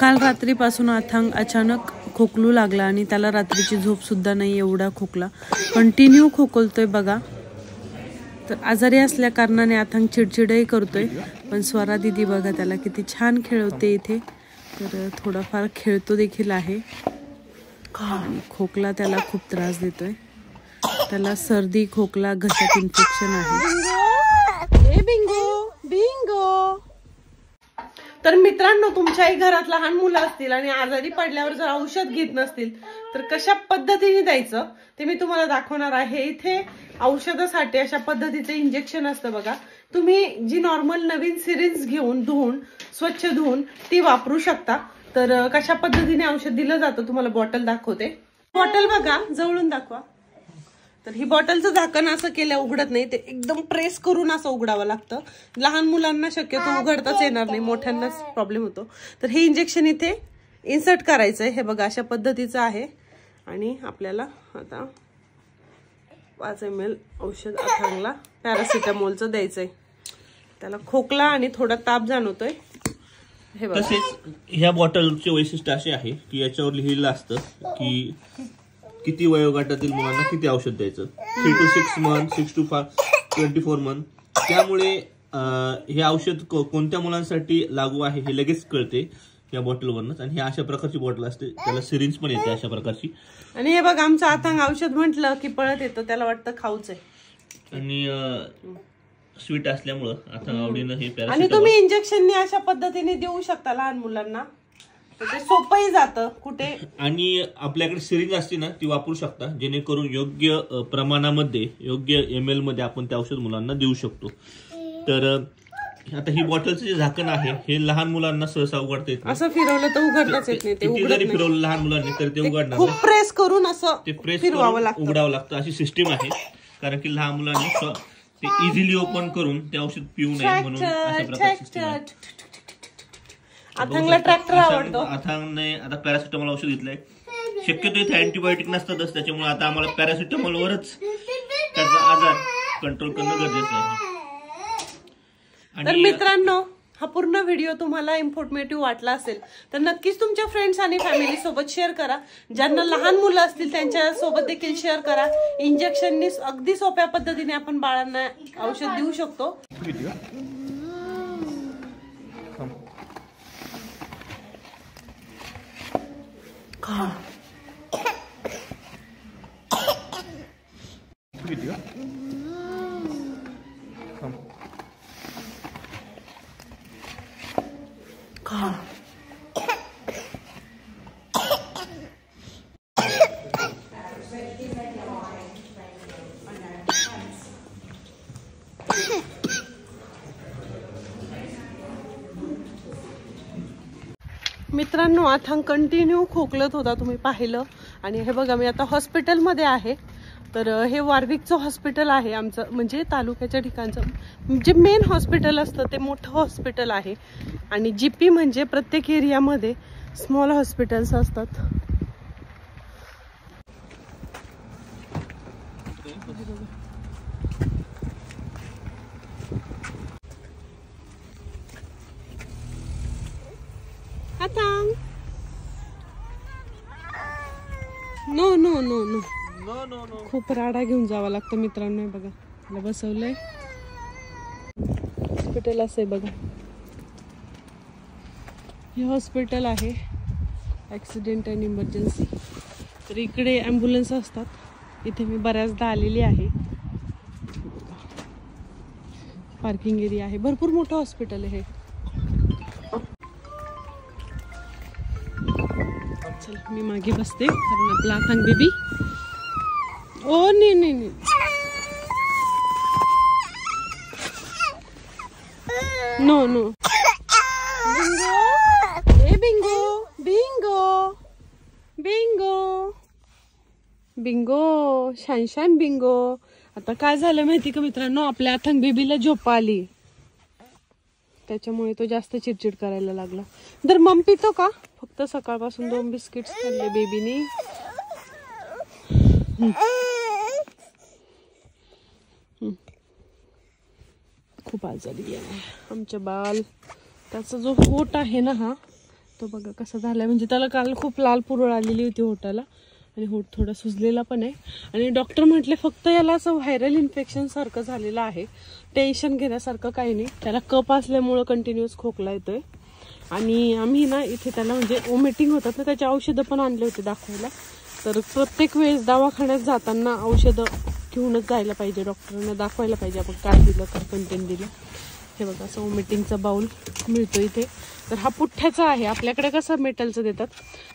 काल रात्रीपासून अथांग अचानक खोकलू लागला आणि त्याला रात्रीची झोप सुद्धा नाही, एवढा खोकला कंटिन्यू खोकलतोय बघा. तर आजारी असल्या कारणाने अथांग चिडचिडही करतोय, पण स्वरा दीदी बघा त्याला किती छान खेळवते इथे. तर थोडाफार खेळतो देखील आहे आणि खोकला त्याला खूप त्रास देतोय. त्याला सर्दी, खोकला, घशात इन्फेक्शन आहे. Bingo Bingo. तर मित्रांनो, तुमच्याही घरात लहान मुलं असतील आणि आजारी पडल्यावर जर औषध घेत नसतील तर कशा पद्धतीने द्यायचं ते मी तुम्हाला दाखवणार आहे. इथे औषधासाठी अशा पद्धतीचे इंजेक्शन असतं बघा. तुम्ही जी नॉर्मल नवीन सिरिंज घेऊन धुवून स्वच्छ धुवून ती वापरू शकता. तर कशा पद्धतीने औषध दिलं जातं तुम्हाला बॉटल दाखवते. बॉटल बघा, जवळून दाखवा. तर ही बॉटलचं झाकण असं केलं उघडत नाही, ते एकदम प्रेस करून असं उघडावं लागतं. लहान मुलांना शक्यतो उघडताच येणार नाही, मोठ्यांनाच प्रॉब्लेम होतो. तर हे इंजेक्शन इथे इन्सर्ट करायचंय. हे बघा अशा पद्धतीचं आहे आणि आपल्याला आता 5 ml औषध अथांगला पॅरासिटामॉलचं द्यायचंय. त्याला खोकला आणि थोडा ताप जाणवतोय. हे बघा. तसेच ह्या बॉटलचे वैशिष्ट्य असे आहे की याच्यावर लिहिलेलं असतं की किती वयोगटातील मुलांना किती औषध द्यायचं. 3 to 6 months, 6 to 24 months. त्यामुळे हे औषध कोणत्या मुलांसाठी लागू आहे हे लगेच कळते या बॉटलवरनच. आणि ही अशा प्रकारची बॉटल असते, त्याला सिरिंज पण येते अशा प्रकारची. आणि हे बघ, आमचं अथांग औषध म्हटलं की पळत येतो, त्याला वाटतं खाऊच आहे. आणि स्वीट असल्यामुळं अथांग आवडीनं हे आणि पॅरासिटामॉल. तुम्ही इंजेक्शनने अशा पद्धतीने देऊ शकता लहान मुलांना, ते सोपंही जातं कुठे. आणि आपल्याकडे सिरिंज असते ना, ती वापरू शकता, जेणेकरून योग्य प्रमाणामध्ये, योग्य ml मध्ये आपण ते औषध मुलांना देऊ शकतो. तर आता ही बॉटलचं जे झाकण आहे हे लहान मुलांना सहसा उघडता येत नाही. असं फिरवलं तर उघडताच येत नाही. ते जरी फिरवलं लहान मुलांनी तर ते उघडणार खूप प्रेस करून असं ते प्रेस फिरवावं लागतं, उघडावं लागतं. अशी सिस्टीम आहे, कारण की लहान मुलांनी ते इझिली ओपन करून ते औषध पिऊ नये म्हणून अशा प्रकारची सिस्टीम आहे. अथांगला ट्रॅक्टर आवडतो. अथांगने आता पॅरासिटामॉल औषध घेतलंय. शक्यतो इथे अँटीबायोटिक नसतातच, त्याच्यामुळे आता आम्हाला पॅरासिटामॉलवरच त्याचा आजार कंट्रोल करणं गरजेचं आहे. तर मित्रांनो, हा पूर्ण व्हिडिओ तुम्हाला इन्फॉर्मेटिव्ह वाटला असेल तर नक्कीच तुमच्या फ्रेंड्स आणि फॅमिली सोबत शेअर करा. ज्यांना लहान मुलं असतील त्यांच्या सोबत देखील शेअर करा. इंजेक्शननी अगदी सोप्या पद्धतीने आपण बाळांना औषध देऊ शकतो. मित्रांनो, अथांग कंटिन्यू खोकलत होता, तुम्ही पाहिलं. आणि हे बघा, मी आता हॉस्पिटलमध्ये आहे. तर हे वारविकचं हॉस्पिटल आहे आमचं, म्हणजे तालुक्याच्या ठिकाणचं जे मेन हॉस्पिटल असतं ते मोठं हॉस्पिटल आहे. आणि जीपी म्हणजे प्रत्येक एरियामध्ये स्मॉल हॉस्पिटल्स असतात. अथांग, नो नो नो नो खूप राडा घेऊन जावा लागतं मित्रांनो. बघा, मला बसवलंय. हॉस्पिटल असं आहे बघा, हे हॉस्पिटल आहे ॲक्सिडेंट अँड इमर्जन्सी. तर इकडे ॲम्ब्युलन्स असतात. इथे मी बऱ्याचदा आलेली आहे. पार्किंग एरिया आहे, भरपूर मोठं हॉस्पिटल आहे. चल, मी मागे बसते कारण आपला अथांग बेबी. ओ नाही नाही नाही, नो नो. बिंगो, ए बिंगो बिंगो बिंगो बिंगो, छान छान बिंगो. आता काय झालं माहिती का मित्रांनो, आपल्या अथांग बेबीला झोप आली, त्याच्यामुळे तो जास्त चिडचिड करायला लागला. तर मम पितो का? फक्त सकाळपासून 2 बिस्किट्स खाल्ले बेबीने. खूप आजारी आहे आमच्या बाल. त्याचा जो होट आहे ना, हा तो बघा कसा झालाय, म्हणजे त्याला काल खूप लाल पुरळ आलेली होती होटाला आणि होट थोडा सुजलेला पण आहे. आणि डॉक्टर म्हटले फक्त याला असं व्हायरल इन्फेक्शन सारखं झालेलं आहे, टेन्शन घेण्यासारखं काही नाही. त्याला कप असल्यामुळं कंटिन्युअस खोकला येतोय. आणि आम्ही ना इथे त्याला म्हणजे वॉमिटिंग होतात ना त्याची औषधं पण आणले होते दाखवायला. तर प्रत्येक वेळेस दवाखान्यात जाताना औषधं घेऊनच जायला पाहिजे, डॉक्टरांना दाखवायला पाहिजे आपण काय दिलं, काय कंटेंट दिलं. हे बघा असं वॉमिटिंगचा बाउल मिळतो इथे. तर हा पुठ्ठ्याचा आहे, आपल्याकडे कसं मेटलचं देतात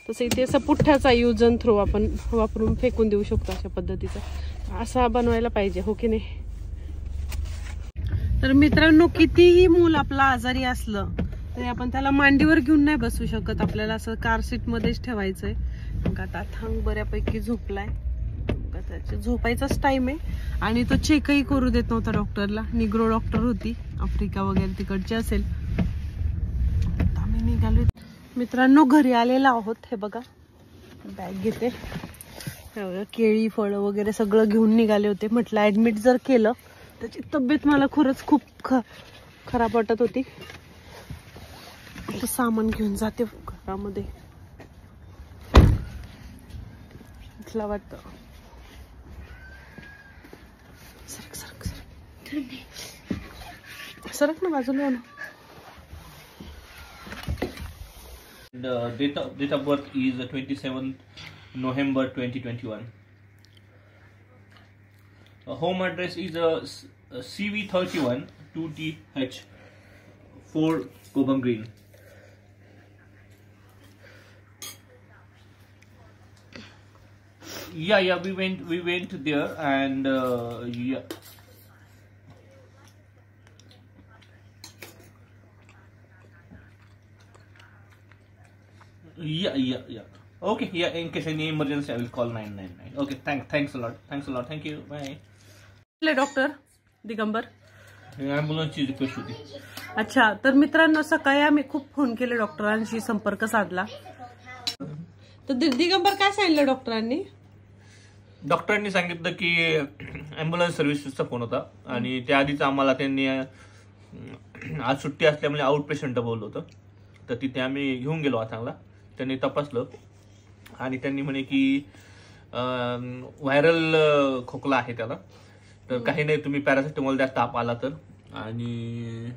तसं इथे असं पुठ्ठ्याचा यूज अँड थ्रो आपण वापरून फेकून देऊ शकतो अशा पद्धतीचा. असा बनवायला पाहिजे, हो की नाही. तर मित्रांनो, कितीही मूल आपलं आजारी असलं तरी आपण त्याला मांडीवर घेऊन नाही बसू शकत, आपल्याला असं कार सीट मध्येच ठेवायचंय. मग आता थांग बऱ्यापैकी झोपलाय, त्याच्या झोपायचाच टाइम आहे. आणि तो चेकही करू देत नव्हता डॉक्टरला, निग्रो डॉक्टर होती, आफ्रिका वगैरे तिकडची असेल. आम्ही निघालो मित्रांनो, घरी आलेला आहोत. हे बघा बॅग घेते, केळी फळं वगैरे सगळं घेऊन निघाले होते. म्हटलं ऍडमिट जर केलं, त्याची तब्येत मला खरंच खूप खराब वाटत होती. सामान घेऊन जाते घरामध्ये, इथला वाटत. सरक सरक सरक सरक ना बाजूला ना. Date of birth is 27 November 2021. Home address is CV31 2TH 4 Cobham Green. Yeah, we went there and yeah. Yeah. Okay, yeah. In case any emergency, I will call 999. Okay, thanks a lot. Thank you. Bye. Doctor Digambar, ॲम्ब्युलन्सची request होती. अच्छा. तर मित्रांनो, सकाळी आम्ही खूप phone केले, डॉक्टरांशी संपर्क साधला. तर दिगंबर काय सांगितलं डॉक्टरांनी? डॉक्टरांनी सांगितलं की ॲम्ब्युलन्स सर्व्हिसेसचा फोन होता आणि त्याआधीच आम्हाला त्यांनी आज सुट्टी असल्यामुळे आउट पेशंट बोललं होतं. तर तिथे आम्ही घेऊन गेलो चांगला, त्यांनी तपासलं आणि त्यांनी म्हणे की व्हायरल खोकला आहे त्याला, तर काही नाही, तुम्ही पॅरासिटामॉल द्या ताप आला तर, आणि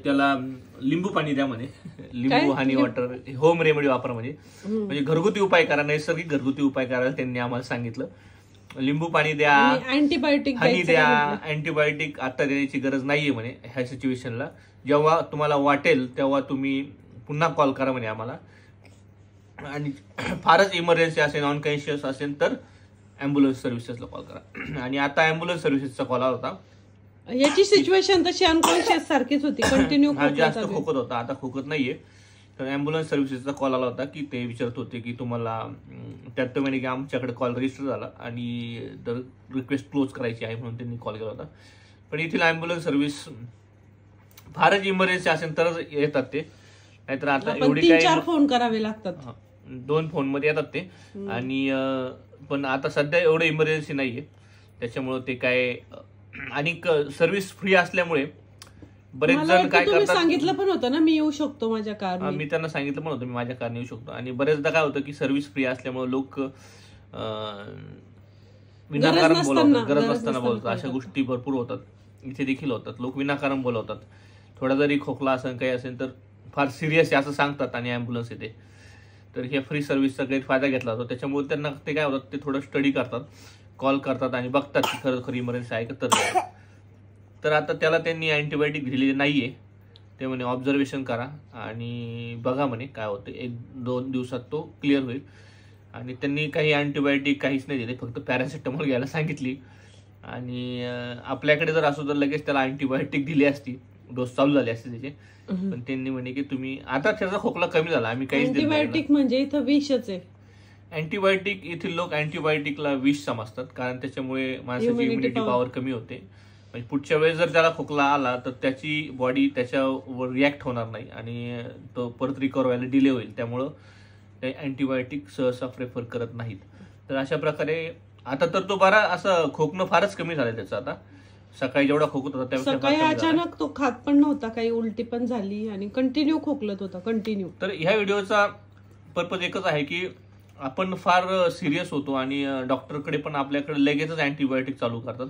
त्याला लिंबू पाणी द्या म्हणे, लिंबू हनी वॉटर, होम रेमेडी वापर म्हणजे घरगुती उपाय करा, नैसर्गिक घरगुती उपाय करायला त्यांनी आम्हाला सांगितलं. लिंबू पाणी द्या, अँटीबायोटिक हनी द्या, अँटीबायोटिक आता देण्याची गरज नाहीये म्हणे ह्या सिच्युएशनला. जेव्हा तुम्हाला वाटेल तेव्हा तुम्ही पुन्हा कॉल करा म्हणे आम्हाला, आणि फारच इमर्जन्सी असेल, अनकॉन्शियस असेल तर ॲम्ब्युलन्स सर्व्हिसेसला कॉल करा. आणि आता ॲम्ब्युलन्स सर्व्हिसेसचा कॉल आला होता. याची सिच्युएशन तशी अनकॉन्शियस सारखीच होती, कंटिन्यू जास्त खोकत होता, आता खोकत नाहीये. तर ॲम्ब्युलन्स सर्व्हिसेसचा कॉल आला होता की ते विचारत होते की तुम्हाला, त्यात तो म्हणे की आमच्याकडे कॉल रजिस्टर झाला आणि तर रिक्वेस्ट क्लोज करायची आहे म्हणून त्यांनी कॉल केला होता. पण येथील ॲम्ब्युलन्स सर्व्हिस फारच इमर्जन्सी असेल तरच येतात ते, नाहीतर आता एवढी काही फोन करावे लागतात, 2 फोनमध्ये येतात ते. आणि पण आता सध्या एवढं इमर्जन्सी नाहीये, त्याच्यामुळे ते काय, आणि सर्व्हिस फ्री असल्यामुळे बरेच जण काय करतात. सांगितलं पण होतं ना मी येऊ शकतो माझ्या कार, मी त्यांना सांगितलं पण होतं मी माझ्या कारने येऊ शकतो. आणि बरेचदा काय होतं की सर्व्हिस फ्री असल्यामुळे लोक विनाकारण बोलवतात, गरज नसताना बोलतात. अशा गोष्टी भरपूर होतात, इथे देखील होतात. लोक विनाकारण बोलवतात, थोडा जरी खोकला असेल काही असेल तर फार सिरियस आहे असं सांगतात आणि ॲम्ब्युलन्स येते. तर ह्या फ्री सर्व्हिसचा गैरफायदा घेतला जातो. त्याच्यामुळे त्यांना ते काय होतात, ते थोडं स्टडी करतात, कॉल करतात आणि बघतात की खरं इमर्जन्सी आहे का. तर आता त्याला त्यांनी अँटीबायोटिक दिलेली नाहीये, ते म्हणे ऑब्झर्वेशन करा आणि बघा म्हणे काय होतं, 1-2 दिवसात तो क्लिअर होईल. आणि त्यांनी काही अँटीबायोटिक काहीच नाही दिले, फक्त पॅरासिटामॉल घ्यायला सांगितली. आणि आपल्याकडे जर असो तर लगेच त्याला अँटीबायोटिक दिली असती, डोस चालू झाले असते त्याचे. पण त्यांनी म्हणे की तुम्ही आता त्याचा खोकला कमी झाला, आम्ही काहीच दिलं. अँटीबायोटिक म्हणजे इथं विषच आहे. अँटीबायोटिक येथील लोक अँटीबायोटिकला विष समजतात, कारण त्याच्यामुळे माणसाची इम्युनिटी पॉवर कमी होते. म्हणजे पुढच्या वेळेस जर त्याला खोकला आला तर त्याची बॉडी त्याच्यावर रिॲक्ट होणार नाही आणि तो परत रिकवर व्हायला डिले होईल. त्यामुळं ते अँटीबायोटिक सहसा प्रेफर करत नाहीत. तर अशा प्रकारे आता तर तो बरा असं खोकणं फारच कमी झालं त्याचं. आता सकाळी जेवढा खोकत होता त्यापेक्षा सकाळी अचानक तो खात पण नव्हता, काही उलटी पण झाली आणि कंटिन्यू खोकलत होता कंटिन्यू. तर ह्या व्हिडिओचा पर्पज एकच आहे की आपण फार सिरियस होतो आणि डॉक्टरकडे पण आपल्याकडे लगेचच अँटीबायोटिक चालू करतात.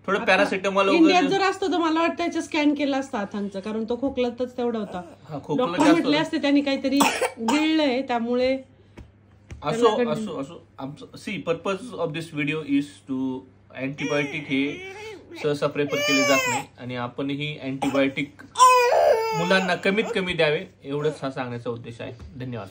थोडं पॅरासिटामॉल इंडियात जर असतं तर मला वाटतं त्याचं स्कॅन केला असता अथांगचा, कारण तो खोकलतच तेवढा होता. डॉक्टर म्हटले असते त्यांनी काहीतरी गिळलंय त्यामुळे. असो असो असो आमचं see purpose of this video is to antibiotic हे सहसा प्रेफर केले जात नाही आणि आपणही अँटीबायोटिक मुलांना कमीत कमी द्यावे एवढंच हा सांगण्याचा उद्देश आहे. धन्यवाद.